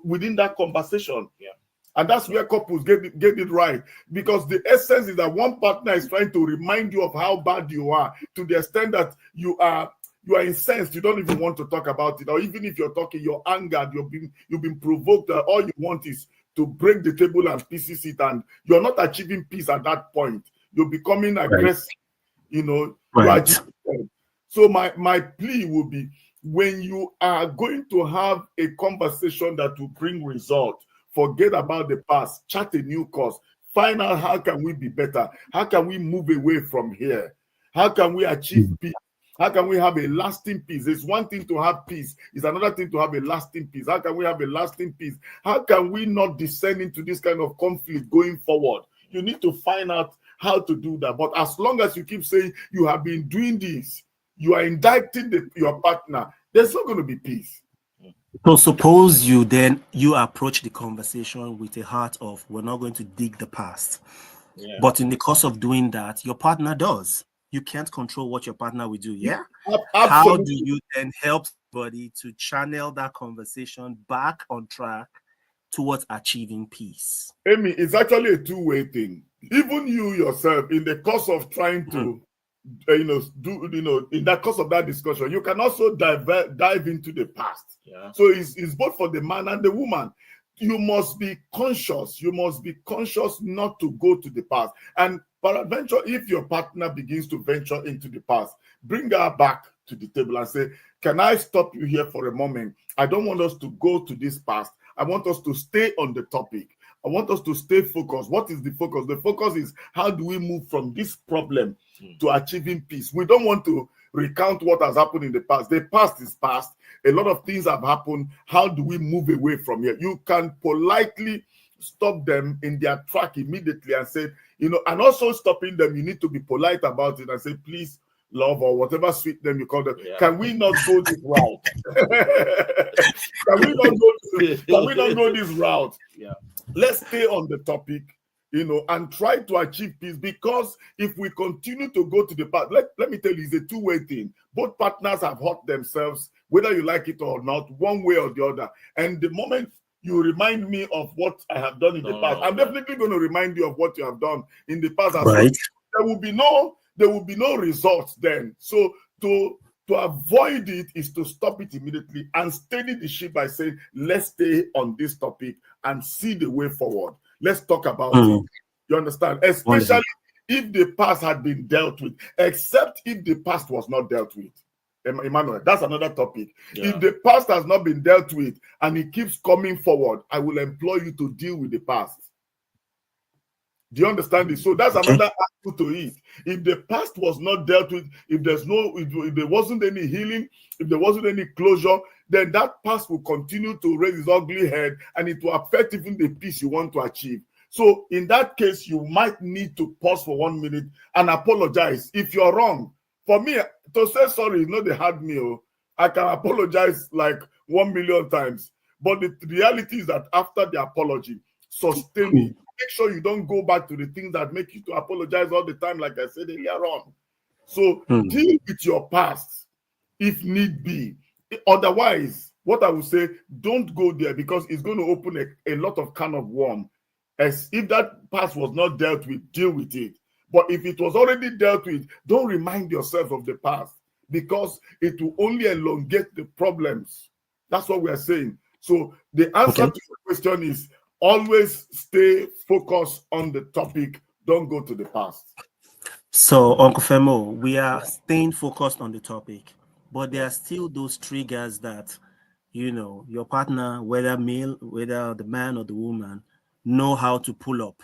within that conversation. Yeah. And that's where couples get it right. Because the essence is that one partner is trying to remind you of how bad you are, to the extent that you are incensed, you don't even want to talk about it. Or even if you're talking, you're angered, you've been provoked, all you want is to break the table and pieces it, and you're not achieving peace at that point. You're becoming aggressive. You know, Right. So my plea will be, when you are going to have a conversation that will bring result, forget about the past, chart a new course, find out how can we be better, how can we move away from here, how can we achieve peace, how can we have a lasting peace. It's one thing to have peace, it's another thing to have a lasting peace. How can we have a lasting peace? How can we not descend into this kind of conflict going forward? You need to find out how to do that. But as long as you keep saying you have been doing this, you are indicting your partner, there's not going to be peace. So suppose you approach the conversation with a heart of, we're not going to dig the past. Yeah. But in the course of doing that, your partner does. You can't control what your partner will do. Yeah. Absolutely. How do you then help somebody to channel that conversation back on track towards achieving peace? Amy, it's actually a two-way thing. Even you yourself, in the course of trying to in that course of that discussion, you can also dive into the past. Yeah. So it's both for the man and the woman. You must be conscious. You must be conscious not to go to the past. And peradventure, if your partner begins to venture into the past, bring her back to the table and say, can I stop you here for a moment? I don't want us to go to this past. I want us to stay on the topic. I want us to stay focused. What is the focus? The focus is, how do we move from this problem to achieving peace? We don't want to recount what has happened in the past. The past is past. A lot of things have happened. How do we move away from here? You can politely stop them in their track immediately and say, and also stopping them, you need to be polite about it and say, please, love, or whatever sweet name you call them, can we not go this route? Can we not go this route? Yeah. Let's stay on the topic, and try to achieve peace, because if we continue to go to the past, let me tell you, it's a two-way thing. Both partners have hurt themselves, whether you like it or not, one way or the other. And the moment you remind me of what I have done in the past, I'm definitely going to remind you of what you have done in the past as well. There will be no results then. So to avoid it is to stop it immediately and steady the ship by saying, let's stay on this topic and see the way forward. Let's talk about it. You understand? Especially if the past had been dealt with, except if the past was not dealt with. Emmanuel, that's another topic. Yeah. If the past has not been dealt with and it keeps coming forward, I will implore you to deal with the past. Do you understand this? So that's another aspect to it. If the past was not dealt with, if there wasn't any healing, if there wasn't any closure, then that past will continue to raise its ugly head, and it will affect even the peace you want to achieve. So in that case, you might need to pause for 1 minute and apologize if you're wrong. For me, to say sorry is not the hard meal. I can apologize like 1 million times. But the reality is that after the apology, sustain it. Make sure you don't go back to the things that make you to apologize all the time, like I said earlier on. So deal with your past if need be. Otherwise, what I would say, don't go there, because it's going to open a lot of can of worms. As if that past was not dealt with, deal with it. But if it was already dealt with, don't remind yourself of the past, because it will only elongate the problems. That's what we are saying. So the answer to your question is, always stay focused on the topic. Don't go to the past. So, Uncle Femo, we are staying focused on the topic, but there are still those triggers that, your partner, whether male, whether the man or the woman, know how to pull up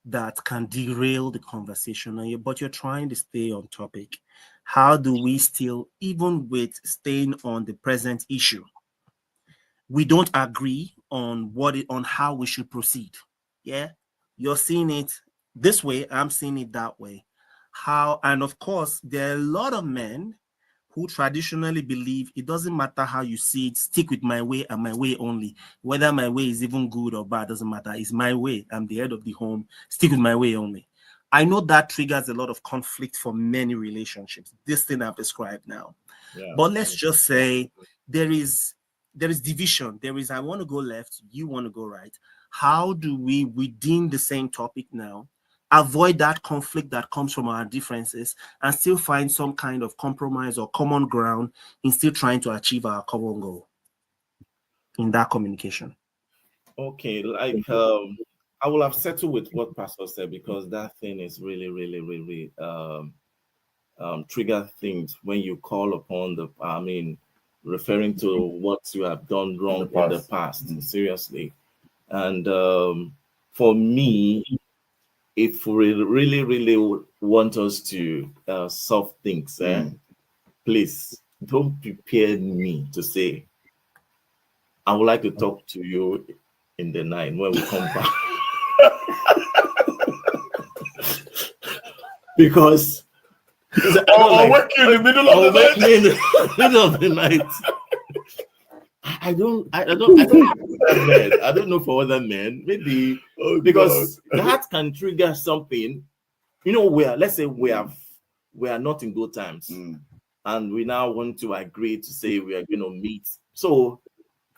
that can derail the conversation. But you're trying to stay on topic. How do we still, even with staying on the present issue, we don't agree on how we should proceed? Yeah, you're seeing it this way, I'm seeing it that way. And of course, there are a lot of men who traditionally believe it doesn't matter how you see it, stick with my way and my way only. Whether my way is even good or bad doesn't matter. It's my way. I'm the head of the home. Stick with my way only. I know that triggers a lot of conflict for many relationships, this thing I've described now. Yeah. But let's just say there is division. There is, I want to go left, you want to go right. How do we, within the same topic now, avoid that conflict that comes from our differences and still find some kind of compromise or common ground in still trying to achieve our common goal in that communication? Okay, I will have settled with what Pastor said, because that thing is really, really, really trigger things when you call upon referring to what you have done wrong in the past, seriously. And for me, if we really want us to solve things, please don't prepare me to say, I would like to talk to you in the night when we come back. Because I'll wake you in the middle of the night. I don't know for other men. Maybe because that can trigger something. Let's say we are not in good times, and we now want to agree to say we are going to meet. So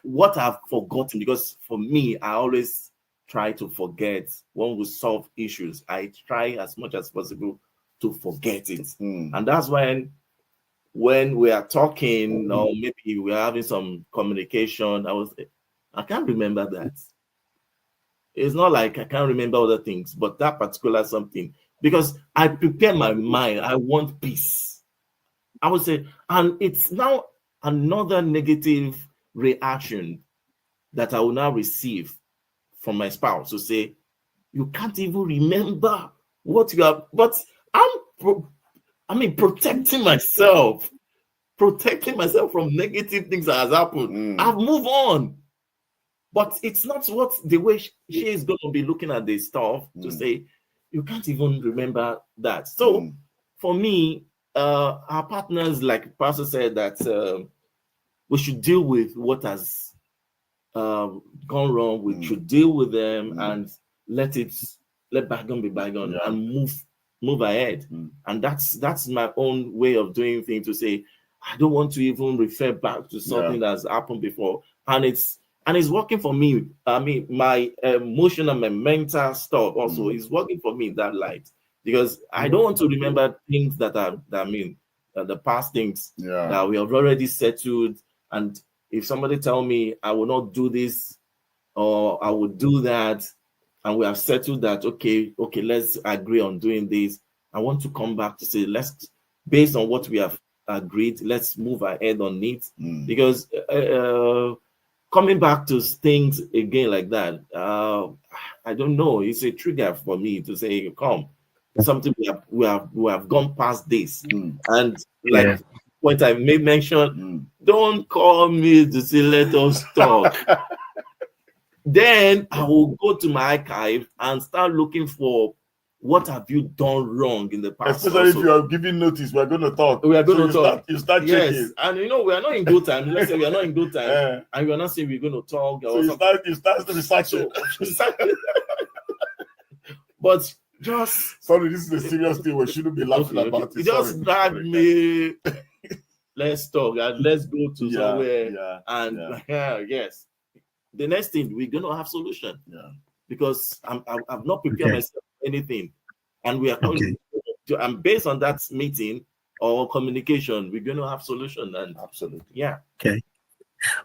what I've forgotten, because for me, I always try to forget when we solve issues. I try as much as possible to forget it, and that's when we are talking, or maybe we're having some communication, I can't remember that. It's not like I can't remember other things, but that particular something, because I prepare my mind, I want peace. I would say, and it's now another negative reaction that I will now receive from my spouse to say, you can't even remember what you have, but protecting myself from negative things that has happened. I've moved on. But it's not the way she is going to be looking at this stuff to say, you can't even remember that. So for me, our partners, like Pastor said, that we should deal with what has gone wrong. We should deal with them and let bygone be bygone and move ahead. And that's my own way of doing things, to say, I don't want to even refer back to something that's happened before. And it's working for me. My emotional and my mental stuff also is working for me in that light, because I don't want to remember things that the past things that we have already settled. And if somebody tell me I will not do this or I will do that, and we have settled that, okay, let's agree on doing this, I want to come back to say, based on what we have agreed, let's move ahead on it. Because coming back to things again like that, I don't know, it's a trigger for me to say, come, something we have gone past this. And like what I may mention, don't call me to say let us talk. Then I will go to my archive and start looking for what have you done wrong in the past. Especially if you are giving notice, we're going to talk. We are going to talk. You start checking. And we are not in good time. Let's say we are not in good time, and we are not saying we're going to talk. So you start researching. But just sorry, this is a serious thing. We shouldn't be laughing about it. Just drag me. Let's talk and let's go to somewhere. And yes, the next thing we're going to have solution. Because I've not prepared myself for anything, and we are coming to, and based on that meeting or communication, we're going to have solution. And absolutely, okay.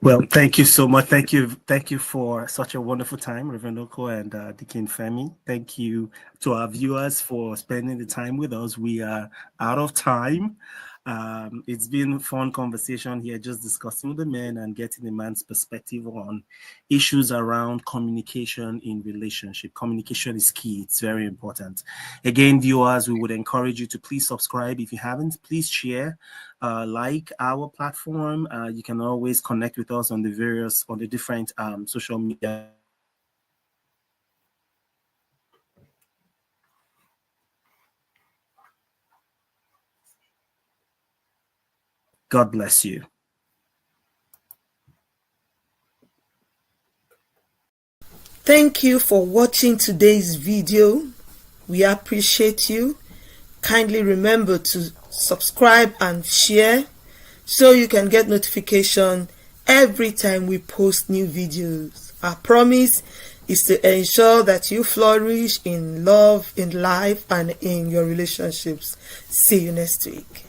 Well, thank you so much. Thank you for such a wonderful time, Reverend Oko and Deacon Femi. Thank you to our viewers for spending the time with us. We are out of time. It's been a fun conversation here, just discussing with the men and getting the man's perspective on issues around communication in relationship. Communication is key. It's very important. Again, viewers, we would encourage you to please subscribe. If you haven't, please share, like our platform. You can always connect with us on the different social media. God bless you. Thank you for watching today's video. We appreciate you. Kindly remember to subscribe and share so you can get notification every time we post new videos. Our promise is to ensure that you flourish in love, in life, and in your relationships. See you next week.